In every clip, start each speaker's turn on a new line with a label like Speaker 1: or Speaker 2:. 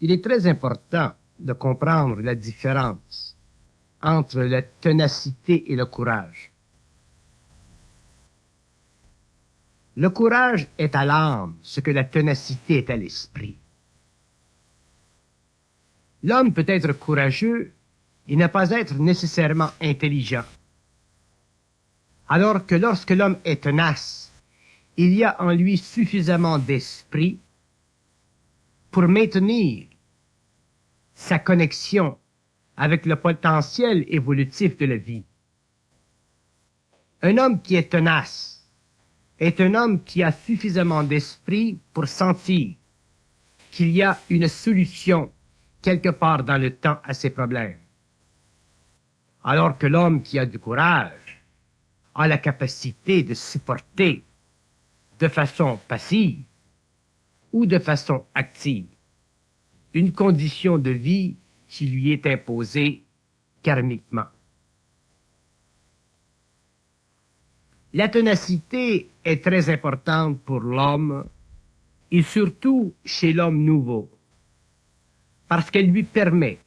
Speaker 1: Il est très important de comprendre la différence entre la ténacité et le courage. Le courage est à l'âme ce que la ténacité est à l'esprit. L'homme peut être courageux et ne pas être nécessairement intelligent. Alors que lorsque l'homme est tenace, il y a en lui suffisamment d'esprit pour maintenir sa connexion avec le potentiel évolutif de la vie. Un homme qui est tenace est un homme qui a suffisamment d'esprit pour sentir qu'il y a une solution quelque part dans le temps à ses problèmes. Alors que l'homme qui a du courage a la capacité de supporter de façon passive ou de façon active une condition de vie qui lui est imposée karmiquement. La ténacité est très importante pour l'homme et surtout chez l'homme nouveau, parce qu'elle lui permet,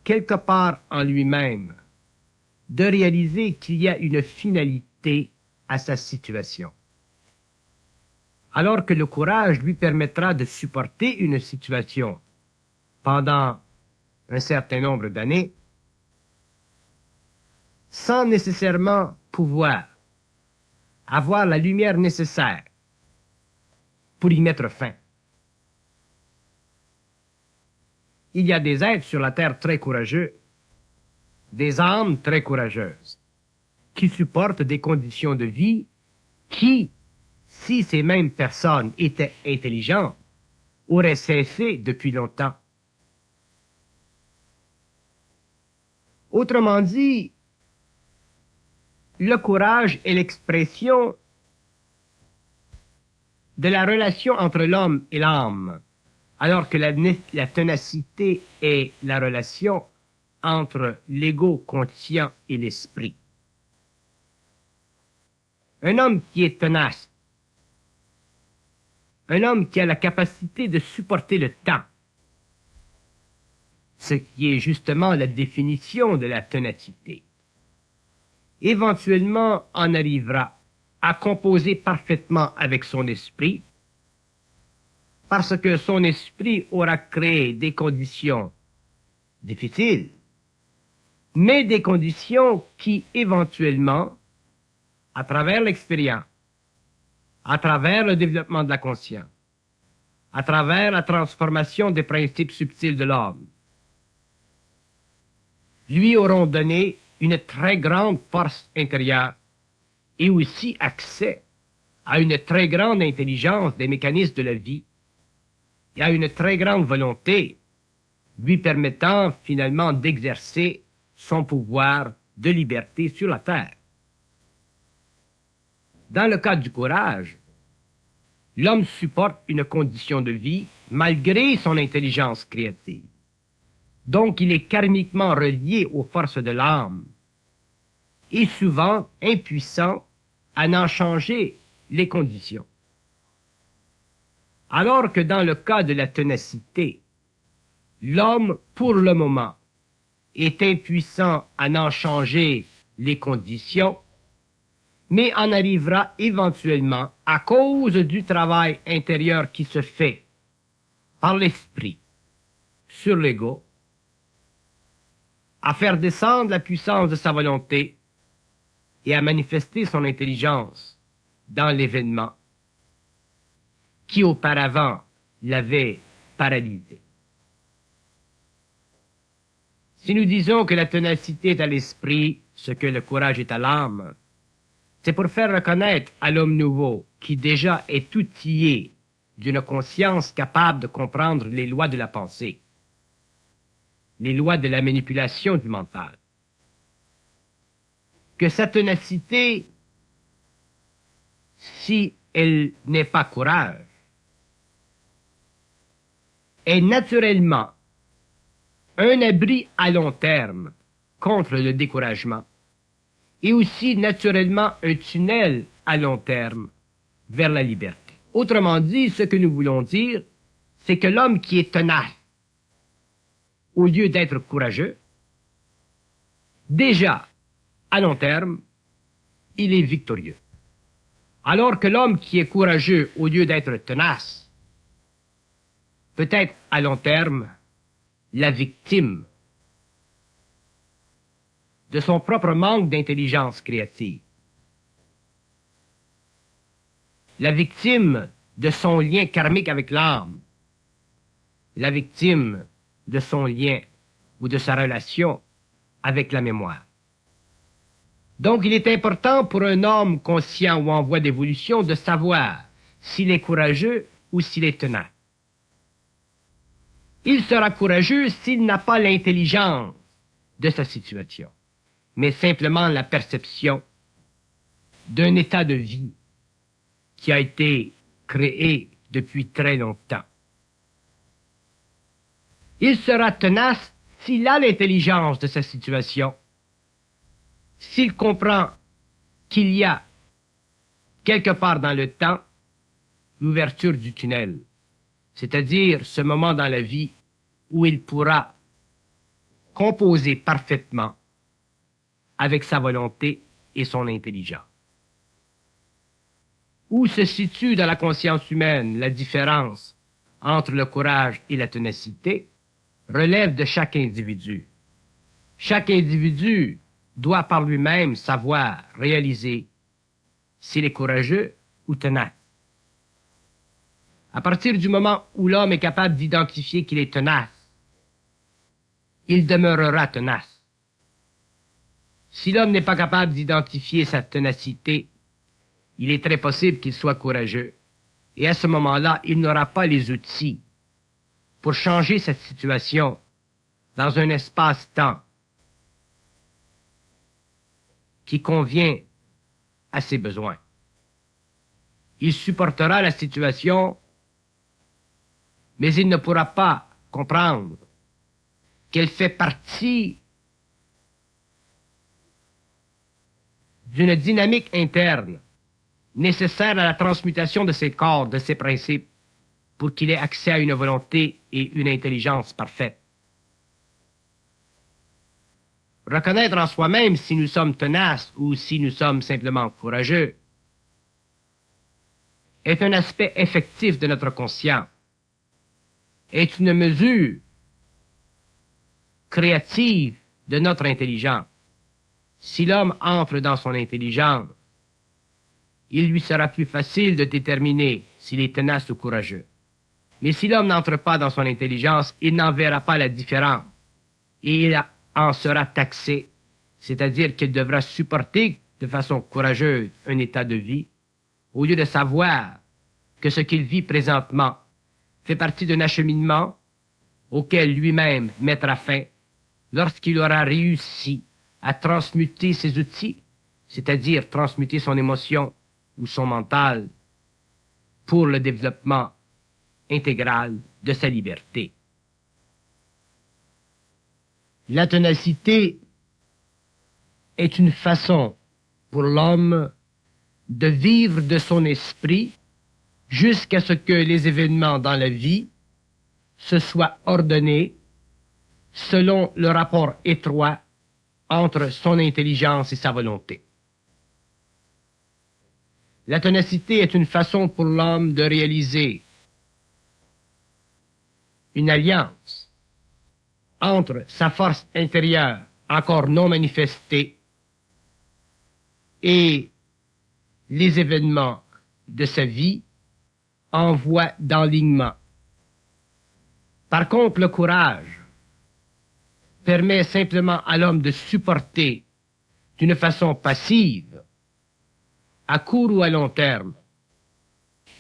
Speaker 1: quelque part en lui-même, de réaliser qu'il y a une finalité à sa situation. Alors que le courage lui permettra de supporter une situation pendant un certain nombre d'années, sans nécessairement pouvoir avoir la lumière nécessaire pour y mettre fin. Il y a des êtres sur la terre très courageux, des âmes très courageuses, qui supportent des conditions de vie qui, si ces mêmes personnes étaient intelligentes, auraient cessé depuis longtemps. Autrement dit, le courage est l'expression de la relation entre l'homme et l'âme, alors que la ténacité est la relation entre l'ego conscient et l'esprit. Un homme qui est tenace, un homme qui a la capacité de supporter le temps, ce qui est justement la définition de la ténacité, éventuellement en arrivera à composer parfaitement avec son esprit, parce que son esprit aura créé des conditions difficiles, mais des conditions qui, éventuellement, à travers l'expérience, à travers le développement de la conscience, à travers la transformation des principes subtils de l'homme, lui auront donné une très grande force intérieure et aussi accès à une très grande intelligence des mécanismes de la vie et à une très grande volonté lui permettant finalement d'exercer son pouvoir de liberté sur la terre. Dans le cas du courage, l'homme supporte une condition de vie malgré son intelligence créative. Donc il est karmiquement relié aux forces de l'âme et souvent impuissant à en changer les conditions. Alors que dans le cas de la ténacité, l'homme, pour le moment, est impuissant à en changer les conditions, mais en arrivera éventuellement, à cause du travail intérieur qui se fait par l'esprit sur l'ego, à faire descendre la puissance de sa volonté et à manifester son intelligence dans l'événement qui auparavant l'avait paralysé. Si nous disons que la ténacité est à l'esprit, ce que le courage est à l'âme, c'est pour faire reconnaître à l'homme nouveau, qui déjà est outillé d'une conscience capable de comprendre les lois de la pensée, les lois de la manipulation du mental, que sa ténacité, si elle n'est pas courage, est naturellement un abri à long terme contre le découragement et aussi naturellement un tunnel à long terme vers la liberté. Autrement dit, ce que nous voulons dire, c'est que l'homme qui est tenace au lieu d'être courageux, déjà, à long terme, il est victorieux. Alors que l'homme qui est courageux au lieu d'être tenace, peut être à long terme la victime de son propre manque d'intelligence créative, la victime de son lien karmique avec l'âme, la victime de son lien ou de sa relation avec la mémoire. Donc il est important pour un homme conscient ou en voie d'évolution de savoir s'il est courageux ou s'il est tenace. Il sera courageux s'il n'a pas l'intelligence de sa situation, mais simplement la perception d'un état de vie qui a été créé depuis très longtemps. Il sera tenace s'il a l'intelligence de sa situation, s'il comprend qu'il y a quelque part dans le temps l'ouverture du tunnel, c'est-à-dire ce moment dans la vie où il pourra composer parfaitement avec sa volonté et son intelligence. Où se situe dans la conscience humaine la différence entre le courage et la ténacité relève de chaque individu. Chaque individu doit par lui-même savoir réaliser s'il est courageux ou tenace. À partir du moment où l'homme est capable d'identifier qu'il est tenace, il demeurera tenace. Si l'homme n'est pas capable d'identifier sa ténacité, il est très possible qu'il soit courageux. Et à ce moment-là, il n'aura pas les outils pour changer cette situation dans un espace-temps qui convient à ses besoins. Il supportera la situation, mais il ne pourra pas comprendre qu'elle fait partie d'une dynamique interne nécessaire à la transmutation de ses corps, de ses principes, pour qu'il ait accès à une volonté et une intelligence parfaite. Reconnaître en soi-même si nous sommes tenaces ou si nous sommes simplement courageux est un aspect effectif de notre conscience, est une mesure créative de notre intelligence. Si l'homme entre dans son intelligence, il lui sera plus facile de déterminer s'il est tenace ou courageux. Mais si l'homme n'entre pas dans son intelligence, il n'en verra pas la différence et il en sera taxé, c'est-à-dire qu'il devra supporter de façon courageuse un état de vie, au lieu de savoir que ce qu'il vit présentement fait partie d'un acheminement auquel lui-même mettra fin lorsqu'il aura réussi à transmuter ses outils, c'est-à-dire transmuter son émotion ou son mental pour le développement intégral de sa liberté. La ténacité est une façon pour l'homme de vivre de son esprit jusqu'à ce que les événements dans la vie se soient ordonnés selon le rapport étroit entre son intelligence et sa volonté. La ténacité est une façon pour l'homme de réaliser une alliance entre sa force intérieure encore non manifestée et les événements de sa vie en voie d'enlignement. Par contre, le courage permet simplement à l'homme de supporter d'une façon passive, à court ou à long terme,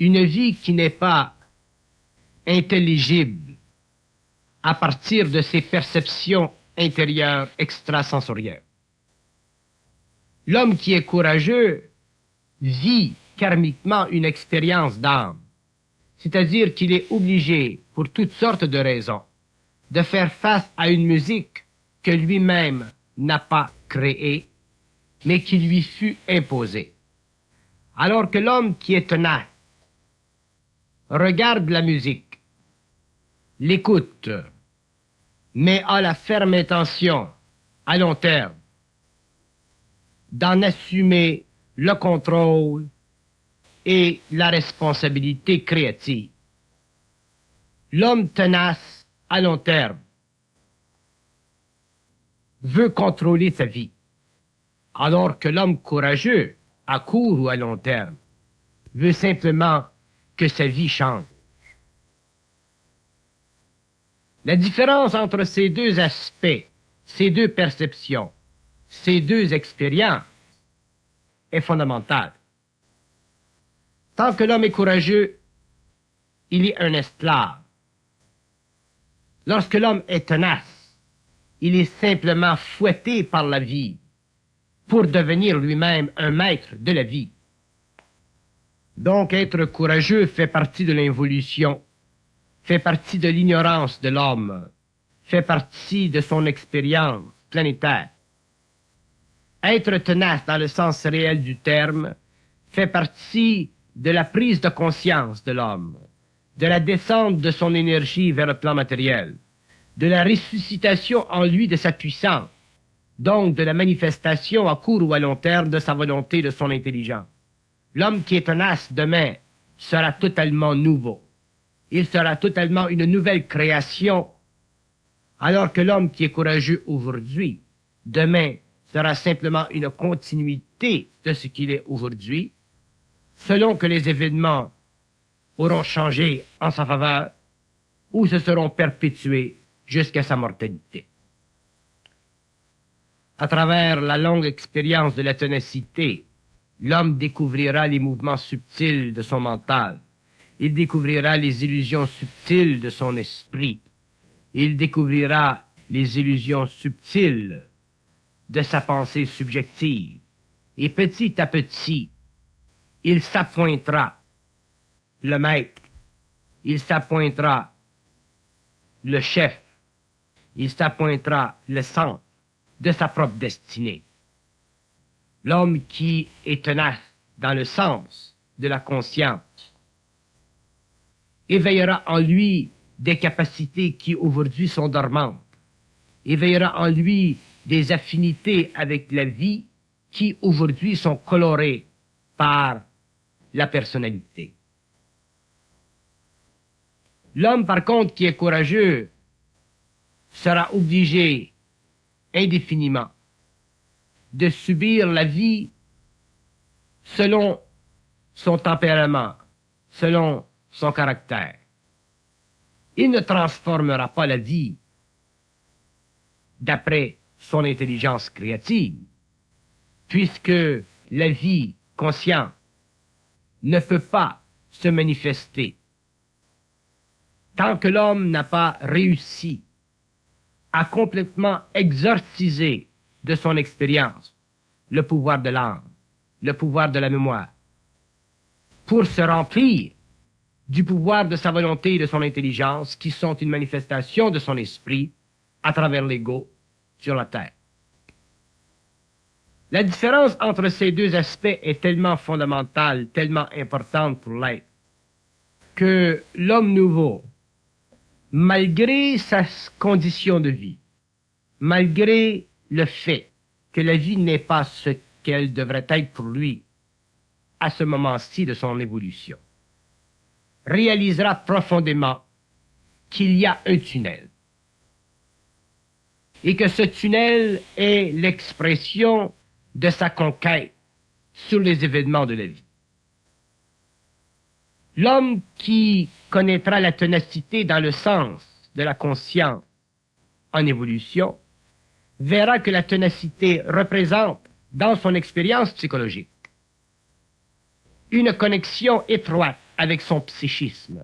Speaker 1: une vie qui n'est pas intelligible à partir de ses perceptions intérieures extrasensorielles. L'homme qui est courageux vit karmiquement une expérience d'âme, c'est-à-dire qu'il est obligé, pour toutes sortes de raisons, de faire face à une musique que lui-même n'a pas créée, mais qui lui fut imposée. Alors que l'homme qui est tenace regarde la musique, l'écoute, mais a la ferme intention, à long terme, d'en assumer le contrôle et la responsabilité créative. L'homme tenace, à long terme, veut contrôler sa vie, alors que l'homme courageux, à court ou à long terme, veut simplement que sa vie change. La différence entre ces deux aspects, ces deux perceptions, ces deux expériences est fondamentale. Tant que l'homme est courageux, il est un esclave. Lorsque l'homme est tenace, il est simplement fouetté par la vie pour devenir lui-même un maître de la vie. Donc être courageux fait partie de l'évolution, fait partie de l'ignorance de l'homme, fait partie de son expérience planétaire. Être tenace dans le sens réel du terme fait partie de la prise de conscience de l'homme, de la descente de son énergie vers le plan matériel, de la ressuscitation en lui de sa puissance, donc de la manifestation à court ou à long terme de sa volonté, de son intelligence. L'homme qui est tenace demain sera totalement nouveau. Il sera totalement une nouvelle création, alors que l'homme qui est courageux aujourd'hui, demain, sera simplement une continuité de ce qu'il est aujourd'hui, selon que les événements auront changé en sa faveur ou se seront perpétués jusqu'à sa mortalité. À travers la longue expérience de la ténacité, l'homme découvrira les mouvements subtils de son mental. Il découvrira les illusions subtiles de son esprit. Il découvrira les illusions subtiles de sa pensée subjective. Et petit à petit, il s'appointera le maître, il s'appointera le chef, il s'appointera le centre de sa propre destinée. L'homme qui est tenace dans le sens de la conscience éveillera en lui des capacités qui aujourd'hui sont dormantes, éveillera en lui des affinités avec la vie qui aujourd'hui sont colorées par la personnalité. L'homme, par contre, qui est courageux, sera obligé indéfiniment de subir la vie selon son tempérament, selon son caractère. Il ne transformera pas la vie d'après son intelligence créative, puisque la vie consciente ne peut pas se manifester tant que l'homme n'a pas réussi à complètement exorciser de son expérience le pouvoir de l'âme, le pouvoir de la mémoire, pour se remplir du pouvoir de sa volonté et de son intelligence, qui sont une manifestation de son esprit à travers l'ego sur la terre. La différence entre ces deux aspects est tellement fondamentale, tellement importante pour l'être, que l'homme nouveau, malgré sa condition de vie, malgré le fait que la vie n'est pas ce qu'elle devrait être pour lui à ce moment-ci de son évolution, réalisera profondément qu'il y a un tunnel et que ce tunnel est l'expression de sa conquête sur les événements de la vie. L'homme qui connaîtra la ténacité dans le sens de la conscience en évolution verra que la ténacité représente, dans son expérience psychologique, une connexion étroite avec son psychisme.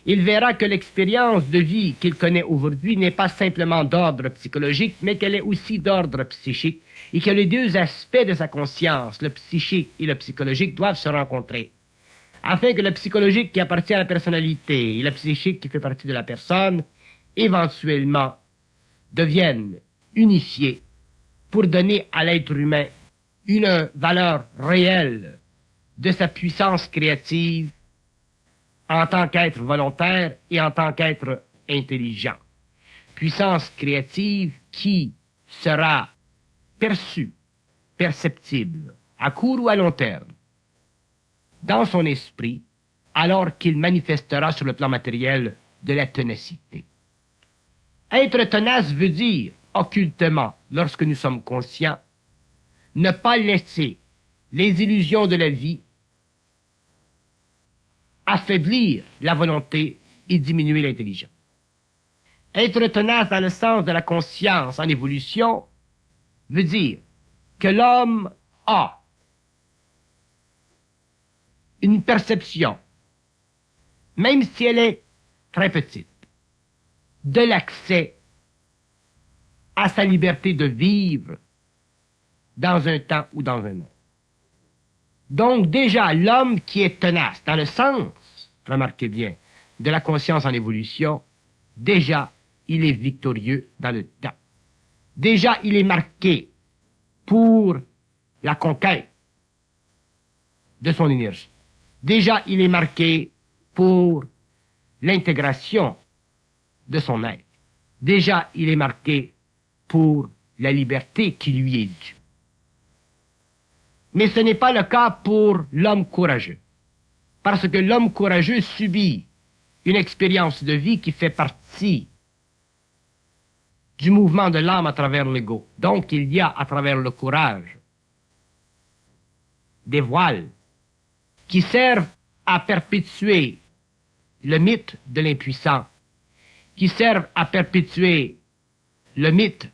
Speaker 1: Il verra que l'expérience de vie qu'il connaît aujourd'hui n'est pas simplement d'ordre psychologique, mais qu'elle est aussi d'ordre psychique, et que les deux aspects de sa conscience, le psychique et le psychologique, doivent se rencontrer, afin que le psychologique qui appartient à la personnalité et le psychique qui fait partie de la personne, éventuellement, deviennent unifiés pour donner à l'être humain une valeur réelle de sa puissance créative en tant qu'être volontaire et en tant qu'être intelligent. puissance créative qui sera perçue, perceptible, à court ou à long terme, dans son esprit, alors qu'il manifestera sur le plan matériel de la ténacité. Être tenace veut dire, occultement, lorsque nous sommes conscients, ne pas laisser les illusions de la vie affaiblir la volonté et diminuer l'intelligence. Être tenace dans le sens de la conscience en évolution veut dire que l'homme a une perception, même si elle est très petite, de l'accès à sa liberté de vivre dans un temps ou dans un autre. Donc déjà, l'homme qui est tenace, dans le sens, remarquez bien, de la conscience en évolution, déjà, il est victorieux dans le temps. Déjà, il est marqué pour la conquête de son énergie. Déjà, il est marqué pour l'intégration de son être. Déjà, il est marqué pour la liberté qui lui est due. Mais ce n'est pas le cas pour l'homme courageux. Parce que l'homme courageux subit une expérience de vie qui fait partie du mouvement de l'âme à travers l'ego. Donc il y a à travers le courage des voiles qui servent à perpétuer le mythe de l'impuissant, qui servent à perpétuer le mythe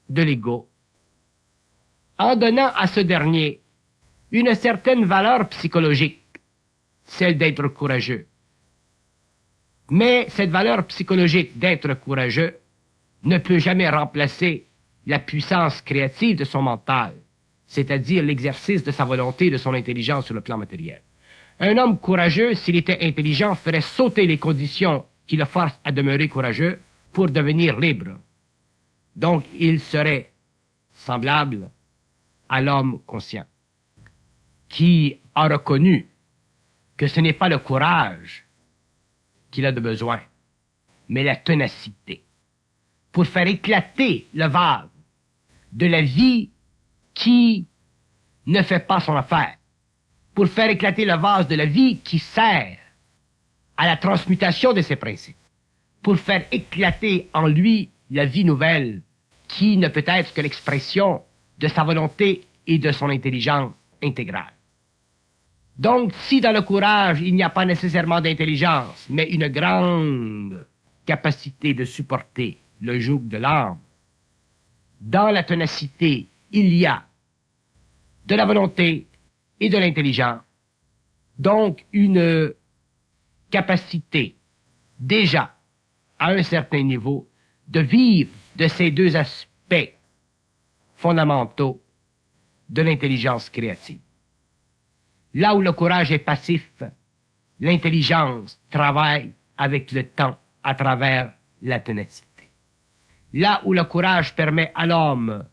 Speaker 1: de l'ego, en donnant à ce dernier une certaine valeur psychologique, celle d'être courageux. Mais cette valeur psychologique d'être courageux ne peut jamais remplacer la puissance créative de son mental, c'est-à-dire l'exercice de sa volonté et de son intelligence sur le plan matériel. Un homme courageux, s'il était intelligent, ferait sauter les conditions qui le forcent à demeurer courageux pour devenir libre. Donc, il serait semblable à l'homme conscient, qui a reconnu que ce n'est pas le courage qu'il a de besoin, mais la ténacité, pour faire éclater le vase de la vie qui ne fait pas son affaire, pour faire éclater le vase de la vie qui sert à la transmutation de ses principes, pour faire éclater en lui la vie nouvelle qui ne peut être que l'expression de sa volonté et de son intelligence intégrale. Donc, si dans le courage, il n'y a pas nécessairement d'intelligence, mais une grande capacité de supporter le joug de l'âme, dans la ténacité, il y a de la volonté et de l'intelligence, donc une capacité, déjà, à un certain niveau, de vivre de ces deux aspects fondamentaux de l'intelligence créative. Là où le courage est passif, l'intelligence travaille avec le temps à travers la ténacité. Là où le courage permet à l'homme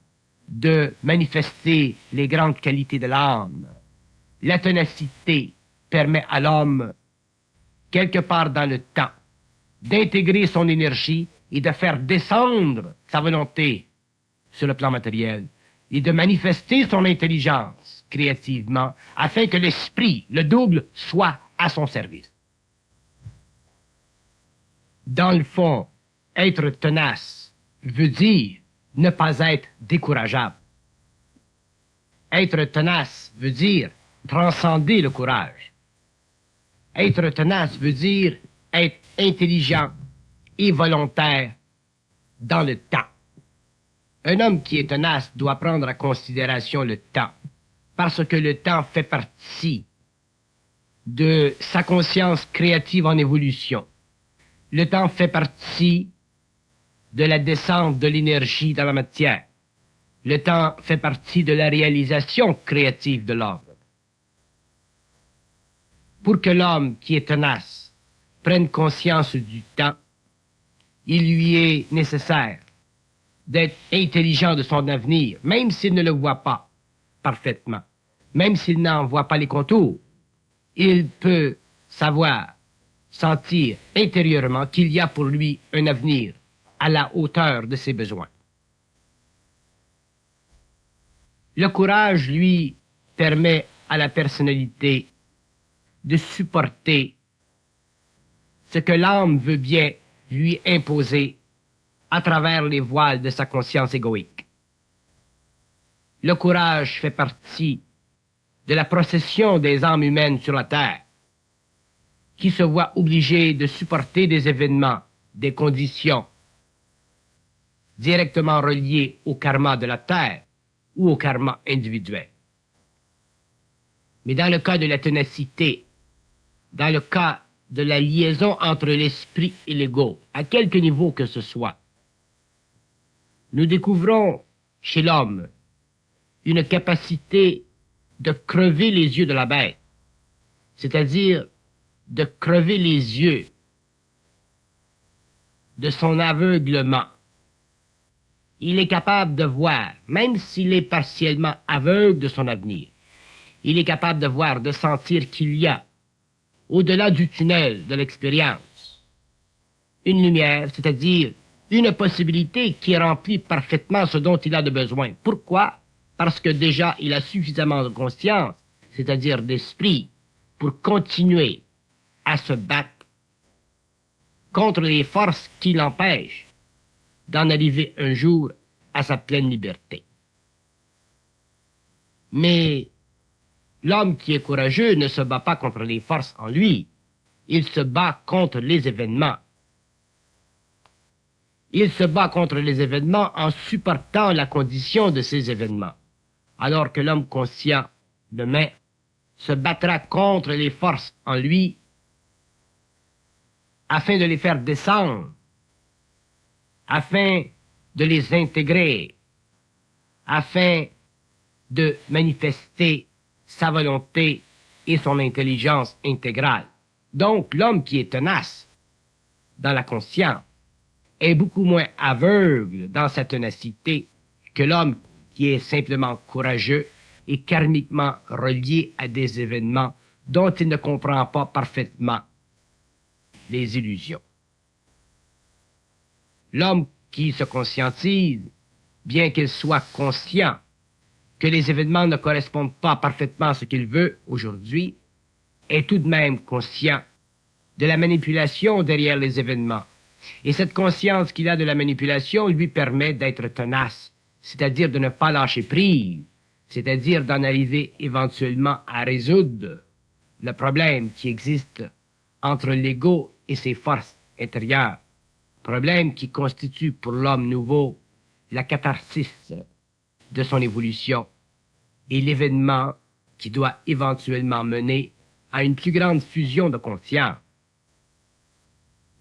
Speaker 1: de manifester les grandes qualités de l'âme, la ténacité permet à l'homme, quelque part dans le temps, d'intégrer son énergie et de faire descendre sa volonté sur le plan matériel et de manifester son intelligence créativement afin que l'esprit, le double, soit à son service. Dans le fond, être tenace veut dire ne pas être décourageable. Être tenace veut dire transcender le courage. Être tenace veut dire être intelligent et volontaire dans le temps. Un homme qui est tenace doit prendre en considération le temps, parce que le temps fait partie de sa conscience créative en évolution. Le temps fait partie de la descente de l'énergie dans la matière. Le temps fait partie de la réalisation créative de l'homme. Pour que l'homme qui est tenace prenne conscience du temps, il lui est nécessaire d'être intelligent de son avenir, même s'il ne le voit pas parfaitement, même s'il n'en voit pas les contours. Il peut savoir sentir intérieurement qu'il y a pour lui un avenir à la hauteur de ses besoins. Le courage, lui, permet à la personnalité de supporter ce que l'âme veut bien lui imposer à travers les voiles de sa conscience égoïque. Le courage fait partie de la procession des âmes humaines sur la terre, qui se voient obligées de supporter des événements, des conditions directement reliées au karma de la terre ou au karma individuel. Mais dans le cas de la ténacité, dans le cas de la liaison entre l'esprit et l'ego, à quelque niveau que ce soit, nous découvrons chez l'homme une capacité de crever les yeux de la bête, c'est-à-dire de crever les yeux de son aveuglement. Il est capable de voir, même s'il est partiellement aveugle de son avenir, il est capable de voir, de sentir qu'il y a, au-delà du tunnel de l'expérience, une lumière, c'est-à-dire une possibilité qui remplit parfaitement ce dont il a de besoin. Pourquoi? Parce que déjà il a suffisamment de conscience, c'est-à-dire d'esprit, pour continuer à se battre contre les forces qui l'empêchent d'en arriver un jour à sa pleine liberté. Mais l'homme qui est courageux ne se bat pas contre les forces en lui, il se bat contre les événements. Il se bat contre les événements en supportant la condition de ces événements, alors que l'homme conscient, demain, se battra contre les forces en lui afin de les faire descendre, afin de les intégrer, afin de manifester sa volonté et son intelligence intégrale. Donc, l'homme qui est tenace dans la conscience est beaucoup moins aveugle dans sa ténacité que l'homme qui est simplement courageux et karmiquement relié à des événements dont il ne comprend pas parfaitement les illusions. L'homme qui se conscientise, bien qu'il soit conscient que les événements ne correspondent pas parfaitement à ce qu'il veut aujourd'hui, est tout de même conscient de la manipulation derrière les événements. Et cette conscience qu'il a de la manipulation lui permet d'être tenace, c'est-à-dire de ne pas lâcher prise, c'est-à-dire d'en arriver éventuellement à résoudre le problème qui existe entre l'ego et ses forces intérieures, problème qui constitue pour l'homme nouveau la catharsis de son évolution et l'événement qui doit éventuellement mener à une plus grande fusion de conscience.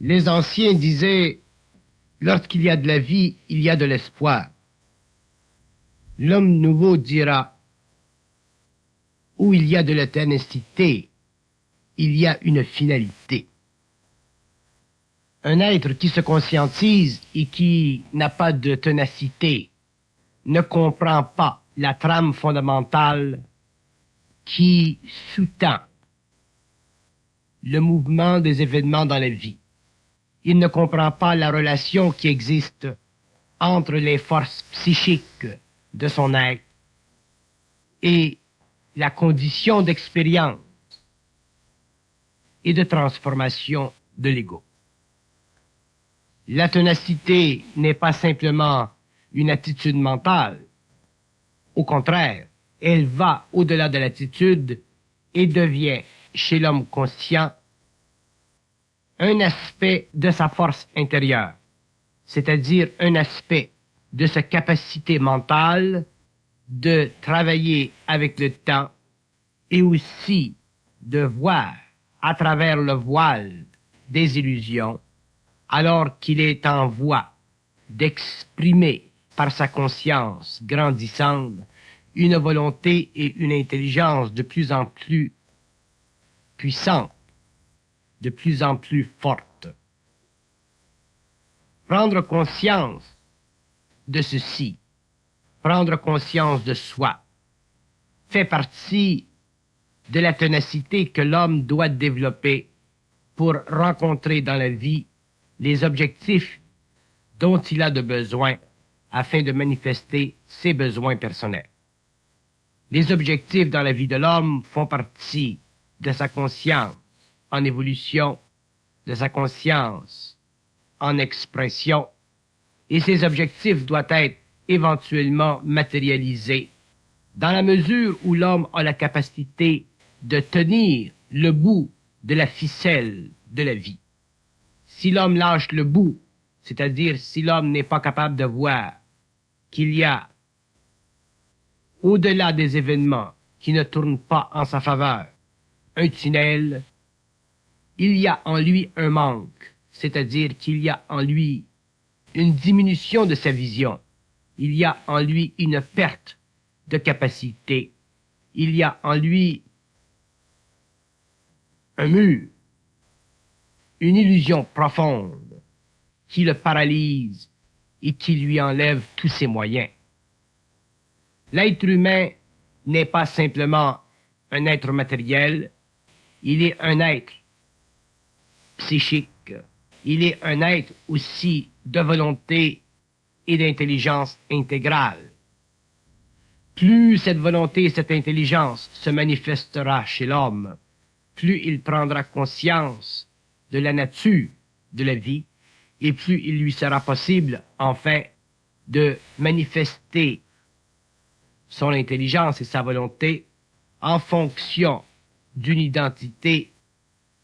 Speaker 1: Les anciens disaient, lorsqu'il y a de la vie, il y a de l'espoir. L'homme nouveau dira, où il y a de la ténacité, il y a une finalité. Un être qui se conscientise et qui n'a pas de ténacité ne comprend pas la trame fondamentale qui sous-tend le mouvement des événements dans la vie. Il ne comprend pas la relation qui existe entre les forces psychiques de son être et la condition d'expérience et de transformation de l'ego. La ténacité n'est pas simplement une attitude mentale. Au contraire, elle va au-delà de l'attitude et devient, chez l'homme conscient, un aspect de sa force intérieure, c'est-à-dire un aspect de sa capacité mentale de travailler avec le temps et aussi de voir à travers le voile des illusions, alors qu'il est en voie d'exprimer par sa conscience grandissante une volonté et une intelligence de plus en plus puissantes, de plus en plus fortes. Prendre conscience de ceci, prendre conscience de soi, fait partie de la ténacité que l'homme doit développer pour rencontrer dans la vie les objectifs dont il a de besoin afin de manifester ses besoins personnels. Les objectifs dans la vie de l'homme font partie de sa conscience en évolution, de sa conscience en expression, et ces objectifs doivent être éventuellement matérialisés dans la mesure où l'homme a la capacité de tenir le bout de la ficelle de la vie. Si l'homme lâche le bout, c'est-à-dire si l'homme n'est pas capable de voir qu'il y a, au-delà des événements qui ne tournent pas en sa faveur, un tunnel, il y a en lui un manque, c'est-à-dire qu'il y a en lui une diminution de sa vision, il y a en lui une perte de capacité, il y a en lui un mur, une illusion profonde qui le paralyse et qui lui enlève tous ses moyens. L'être humain n'est pas simplement un être matériel, il est un être psychique, il est un être aussi de volonté et d'intelligence intégrale. Plus cette volonté et cette intelligence se manifestera chez l'homme, plus il prendra conscience de la nature de la vie, et plus il lui sera possible, enfin, de manifester son intelligence et sa volonté en fonction d'une identité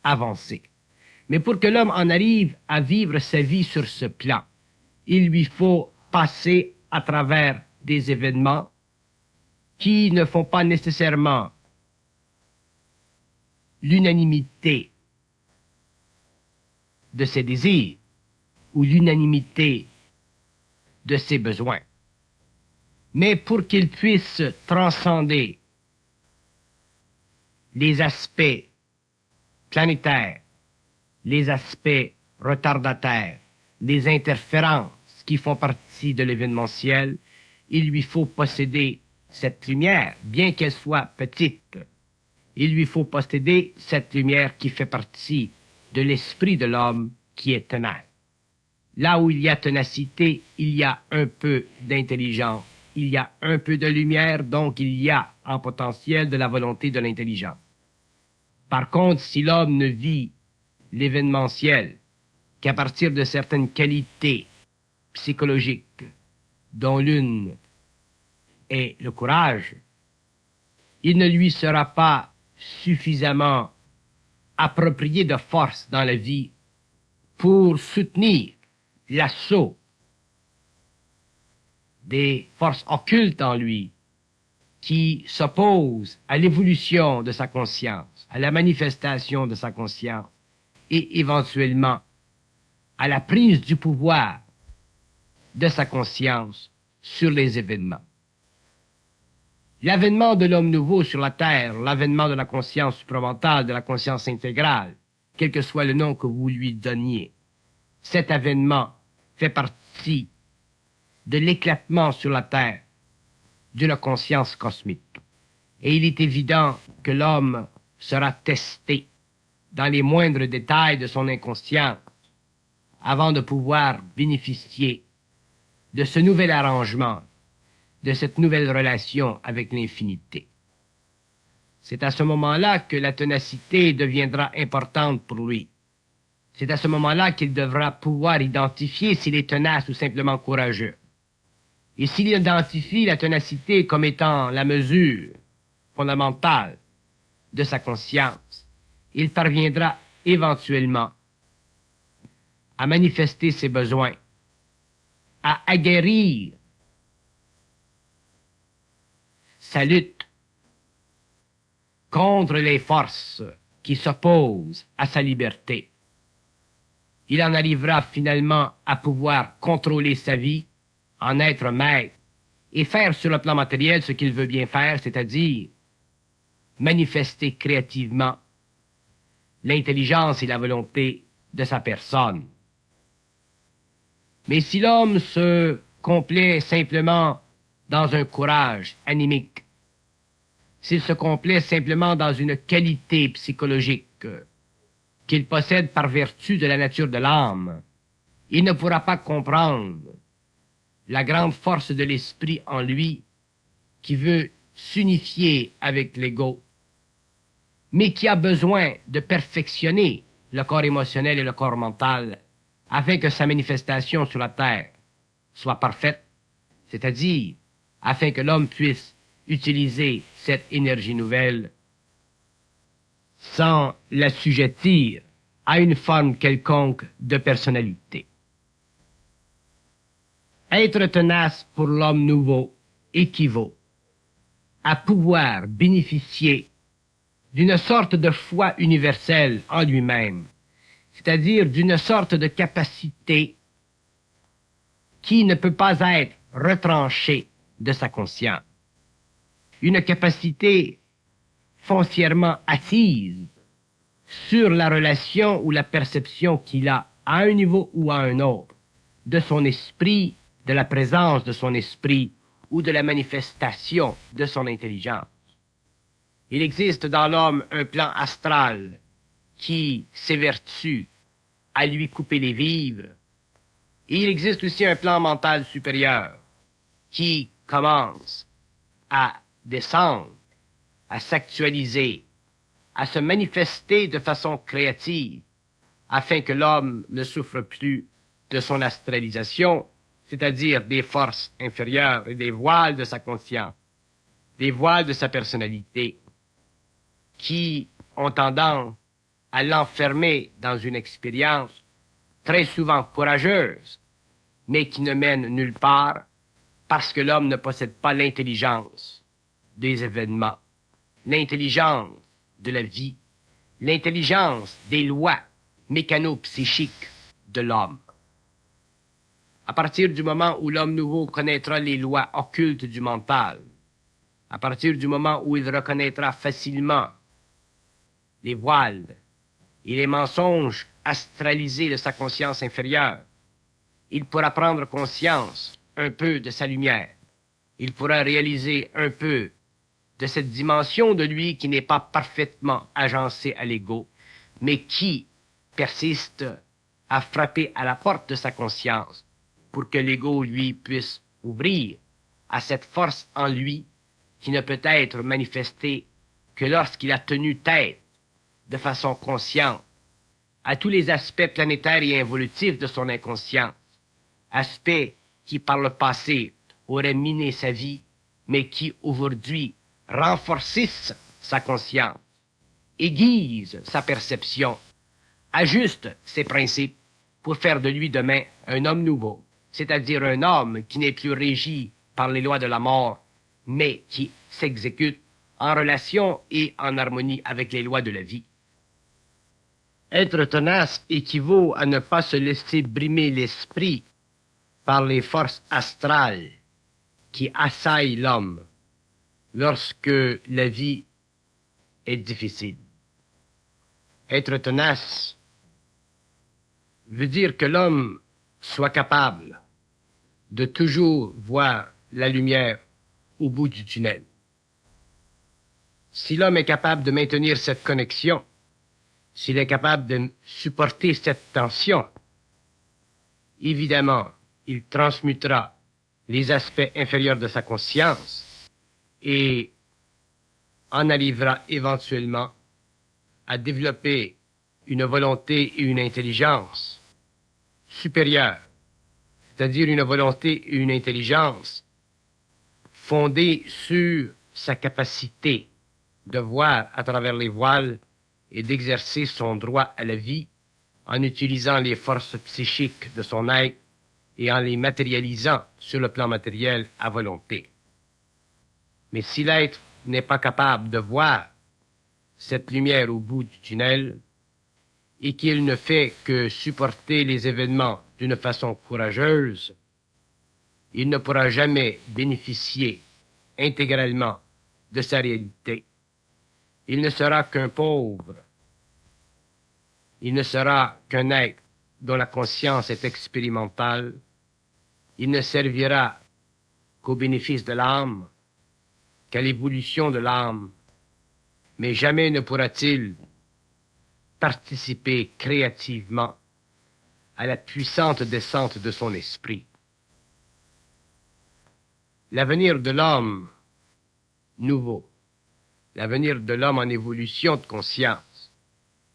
Speaker 1: avancée. Mais pour que l'homme en arrive à vivre sa vie sur ce plan, il lui faut passer à travers des événements qui ne font pas nécessairement l'unanimité de ses désirs ou l'unanimité de ses besoins. Mais pour qu'il puisse transcender les aspects planétaires, les aspects retardataires, les interférences qui font partie de l'événementiel, il lui faut posséder cette lumière, bien qu'elle soit petite. Il lui faut posséder cette lumière qui fait partie de l'esprit de l'homme qui est tenace. Là où il y a ténacité, il y a un peu d'intelligence. Il y a un peu de lumière, donc il y a en potentiel de la volonté de l'intelligence. Par contre, si l'homme ne vit l'événementiel qu'à partir de certaines qualités psychologiques, dont l'une est le courage, il ne lui sera pas suffisamment approprié de force dans la vie pour soutenir l'assaut des forces occultes en lui qui s'opposent à l'évolution de sa conscience, à la manifestation de sa conscience et éventuellement à la prise du pouvoir de sa conscience sur les événements. L'avènement de l'homme nouveau sur la terre, l'avènement de la conscience supramentale, de la conscience intégrale, quel que soit le nom que vous lui donniez, cet avènement fait partie de l'éclatement sur la terre d'une conscience cosmique. Et il est évident que l'homme sera testé dans les moindres détails de son inconscience avant de pouvoir bénéficier de ce nouvel arrangement, de cette nouvelle relation avec l'infinité. C'est à ce moment-là que la ténacité deviendra importante pour lui. C'est à ce moment-là qu'il devra pouvoir identifier s'il est tenace ou simplement courageux. Et s'il identifie la ténacité comme étant la mesure fondamentale de sa conscience, il parviendra éventuellement à manifester ses besoins, à aguerrir sa lutte contre les forces qui s'opposent à sa liberté. Il en arrivera finalement à pouvoir contrôler sa vie, en être maître, et faire sur le plan matériel ce qu'il veut bien faire, c'est-à-dire manifester créativement l'intelligence et la volonté de sa personne. Mais si l'homme se complaît simplement dans un courage animique, s'il se complaît simplement dans une qualité psychologique qu'il possède par vertu de la nature de l'âme, il ne pourra pas comprendre la grande force de l'esprit en lui qui veut s'unifier avec l'ego, mais qui a besoin de perfectionner le corps émotionnel et le corps mental afin que sa manifestation sur la terre soit parfaite, c'est-à-dire afin que l'homme puisse utiliser cette énergie nouvelle sans l'assujettir à une forme quelconque de personnalité. Être tenace pour l'homme nouveau équivaut à pouvoir bénéficier d'une sorte de foi universelle en lui-même, c'est-à-dire d'une sorte de capacité qui ne peut pas être retranchée de sa conscience. Une capacité foncièrement assise sur la relation ou la perception qu'il a à un niveau ou à un autre de son esprit, de la présence de son esprit ou de la manifestation de son intelligence. Il existe dans l'homme un plan astral qui s'évertue à lui couper les vivres. Et il existe aussi un plan mental supérieur qui commence à descendre, à s'actualiser, à se manifester de façon créative, afin que l'homme ne souffre plus de son astralisation, c'est-à-dire des forces inférieures et des voiles de sa conscience, des voiles de sa personnalité, qui ont tendance à l'enfermer dans une expérience très souvent courageuse, mais qui ne mène nulle part parce que l'homme ne possède pas l'intelligence des événements, l'intelligence de la vie, l'intelligence des lois mécano-psychiques de l'homme. À partir du moment où l'homme nouveau connaîtra les lois occultes du mental, à partir du moment où il reconnaîtra facilement les voiles et les mensonges astralisés de sa conscience inférieure, il pourra prendre conscience un peu de sa lumière. Il pourra réaliser un peu de cette dimension de lui qui n'est pas parfaitement agencée à l'ego, mais qui persiste à frapper à la porte de sa conscience pour que l'ego, lui, puisse ouvrir à cette force en lui qui ne peut être manifestée que lorsqu'il a tenu tête de façon consciente à tous les aspects planétaires et involutifs de son inconscient, aspects qui par le passé auraient miné sa vie, mais qui aujourd'hui renforcissent sa conscience, aiguisent sa perception, ajustent ses principes pour faire de lui demain un homme nouveau, c'est-à-dire un homme qui n'est plus régi par les lois de la mort, mais qui s'exécute en relation et en harmonie avec les lois de la vie. Être tenace équivaut à ne pas se laisser brimer l'esprit par les forces astrales qui assaillent l'homme lorsque la vie est difficile. Être tenace veut dire que l'homme soit capable de toujours voir la lumière au bout du tunnel. Si l'homme est capable de maintenir cette connexion, s'il est capable de supporter cette tension, évidemment, il transmutera les aspects inférieurs de sa conscience et en arrivera éventuellement à développer une volonté et une intelligence supérieures, c'est-à-dire une volonté et une intelligence fondée sur sa capacité de voir à travers les voiles et d'exercer son droit à la vie en utilisant les forces psychiques de son être et en les matérialisant sur le plan matériel à volonté. Mais si l'être n'est pas capable de voir cette lumière au bout du tunnel et qu'il ne fait que supporter les événements d'une façon courageuse, il ne pourra jamais bénéficier intégralement de sa réalité. Il ne sera qu'un pauvre. Il ne sera qu'un être dont la conscience est expérimentale. Il ne servira qu'au bénéfice de l'âme, qu'à l'évolution de l'âme. Mais jamais ne pourra-t-il participer créativement à la puissante descente de son esprit. L'avenir de l'homme nouveau, l'avenir de l'homme en évolution de conscience,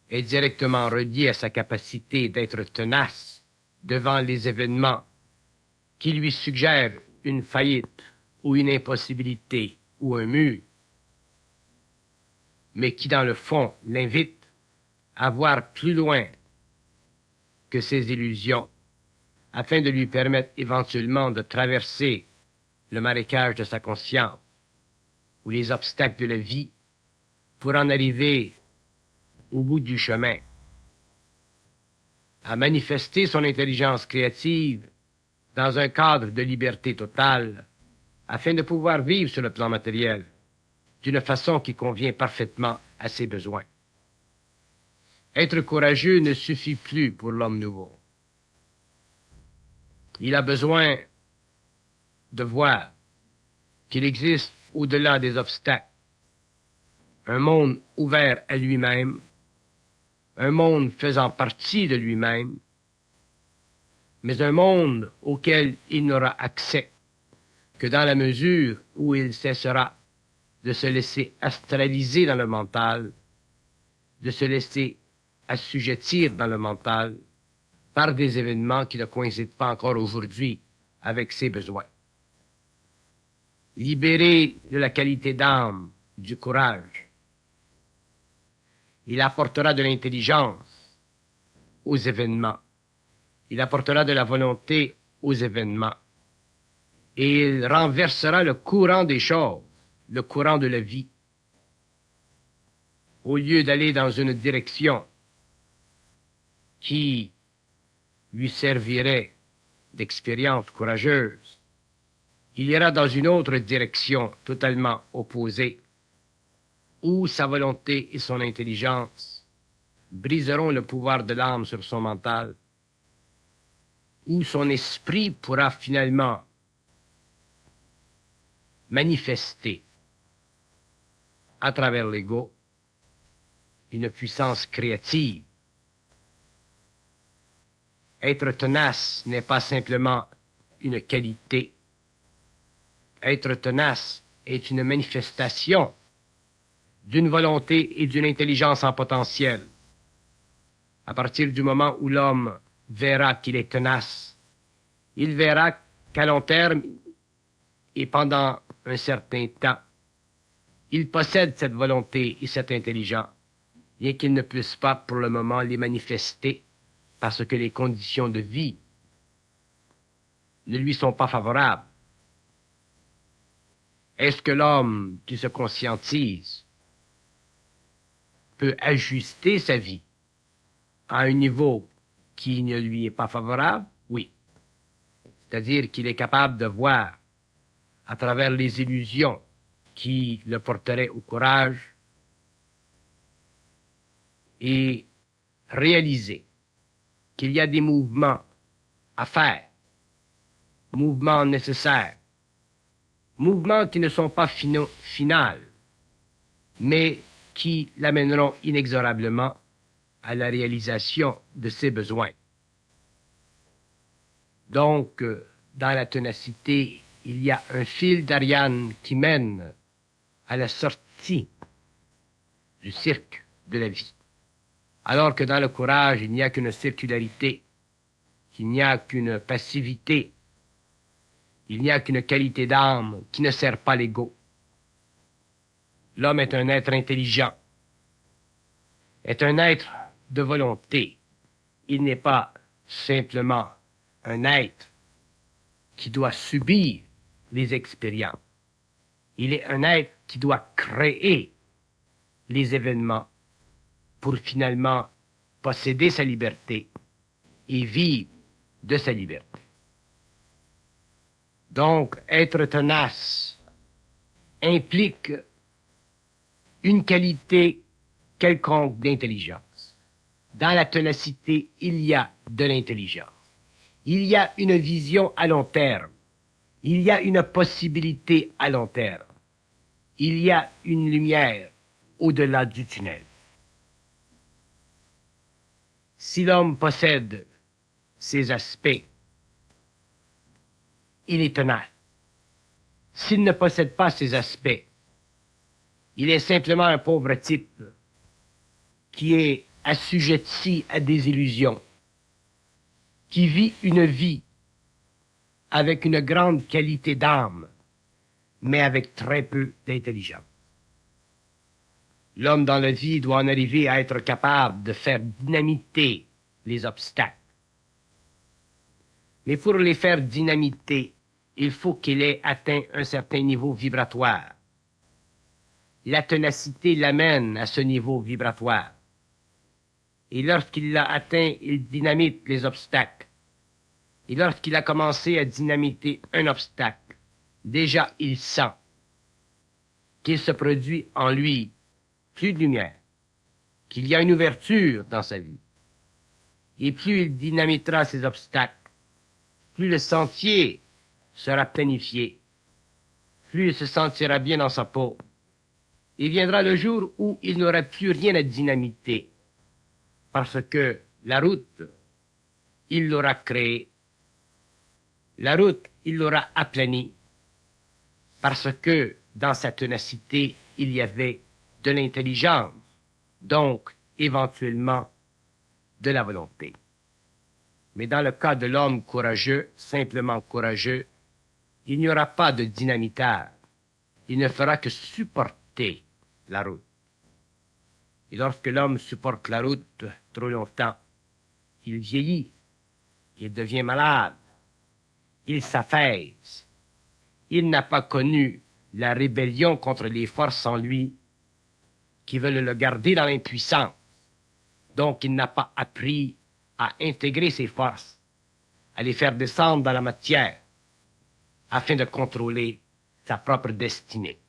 Speaker 1: est directement relié à sa capacité d'être tenace devant les événements qui lui suggèrent une faillite ou une impossibilité ou un mur, mais qui dans le fond l'invitent à voir plus loin que ses illusions, afin de lui permettre éventuellement de traverser le marécage de sa conscience ou les obstacles de la vie pour en arriver au bout du chemin, à manifester son intelligence créative dans un cadre de liberté totale, afin de pouvoir vivre sur le plan matériel d'une façon qui convient parfaitement à ses besoins. Être courageux ne suffit plus pour l'homme nouveau. Il a besoin de voir qu'il existe au-delà des obstacles un monde ouvert à lui-même, un monde faisant partie de lui-même, mais un monde auquel il n'aura accès que dans la mesure où il cessera de se laisser astraliser dans le mental, de se laisser assujettir dans le mental par des événements qui ne coïncident pas encore aujourd'hui avec ses besoins. Libéré de la qualité d'âme, du courage, il apportera de l'intelligence aux événements. Il apportera de la volonté aux événements. Et il renversera le courant des choses, le courant de la vie. Au lieu d'aller dans une direction qui lui servirait d'expérience courageuse, il ira dans une autre direction totalement opposée, où sa volonté et son intelligence briseront le pouvoir de l'âme sur son mental, où son esprit pourra finalement manifester à travers l'ego une puissance créative. Être tenace n'est pas simplement une qualité. Être tenace est une manifestation d'une volonté et d'une intelligence en potentiel. À partir du moment où l'homme verra qu'il est tenace, il verra qu'à long terme et pendant un certain temps, il possède cette volonté et cette intelligence, bien qu'il ne puisse pas pour le moment les manifester parce que les conditions de vie ne lui sont pas favorables. Est-ce que l'homme qui se conscientise peut ajuster sa vie à un niveau qui ne lui est pas favorable? Oui. C'est-à-dire qu'il est capable de voir à travers les illusions qui le porteraient au courage et réaliser qu'il y a des mouvements à faire, mouvements nécessaires, mouvements qui ne sont pas finaux, mais qui l'amèneront inexorablement à la réalisation de ses besoins. Donc, dans la ténacité, il y a un fil d'Ariane qui mène à la sortie du cirque de la vie. Alors que dans le courage, il n'y a qu'une circularité, qu'il n'y a qu'une passivité, il n'y a qu'une qualité d'âme qui ne sert pas l'ego. L'homme est un être intelligent, est un être de volonté. Il n'est pas simplement un être qui doit subir les expériences. Il est un être qui doit créer les événements pour finalement posséder sa liberté et vivre de sa liberté. Donc, être tenace implique une qualité quelconque d'intelligence. Dans la ténacité, il y a de l'intelligence. Il y a une vision à long terme. Il y a une possibilité à long terme. Il y a une lumière au-delà du tunnel. Si l'homme possède ces aspects, il est tenace. S'il ne possède pas ces aspects, il est simplement un pauvre type qui est assujetti à des illusions, qui vit une vie avec une grande qualité d'âme, mais avec très peu d'intelligence. L'homme dans la vie doit en arriver à être capable de faire dynamiter les obstacles. Mais pour les faire dynamiter, il faut qu'il ait atteint un certain niveau vibratoire. La ténacité l'amène à ce niveau vibratoire. Et lorsqu'il l'a atteint, il dynamite les obstacles. Et lorsqu'il a commencé à dynamiter un obstacle, déjà il sent qu'il se produit en lui plus de lumière, qu'il y a une ouverture dans sa vie. Et plus il dynamitera ces obstacles, plus le sentier sera planifié, plus il se sentira bien dans sa peau. Et viendra le jour où il n'aura plus rien à dynamiter, parce que la route, il l'aura créée. La route, il l'aura aplanie, parce que dans sa ténacité, il y avait de l'intelligence, donc éventuellement de la volonté. Mais dans le cas de l'homme courageux, simplement courageux, il n'y aura pas de dynamitage. Il ne fera que supporter la route. Et lorsque l'homme supporte la route trop longtemps, il vieillit, il devient malade, il s'affaisse. Il n'a pas connu la rébellion contre les forces en lui qui veulent le garder dans l'impuissance. Donc il n'a pas appris à intégrer ses forces, à les faire descendre dans la matière, afin de contrôler sa propre destinée.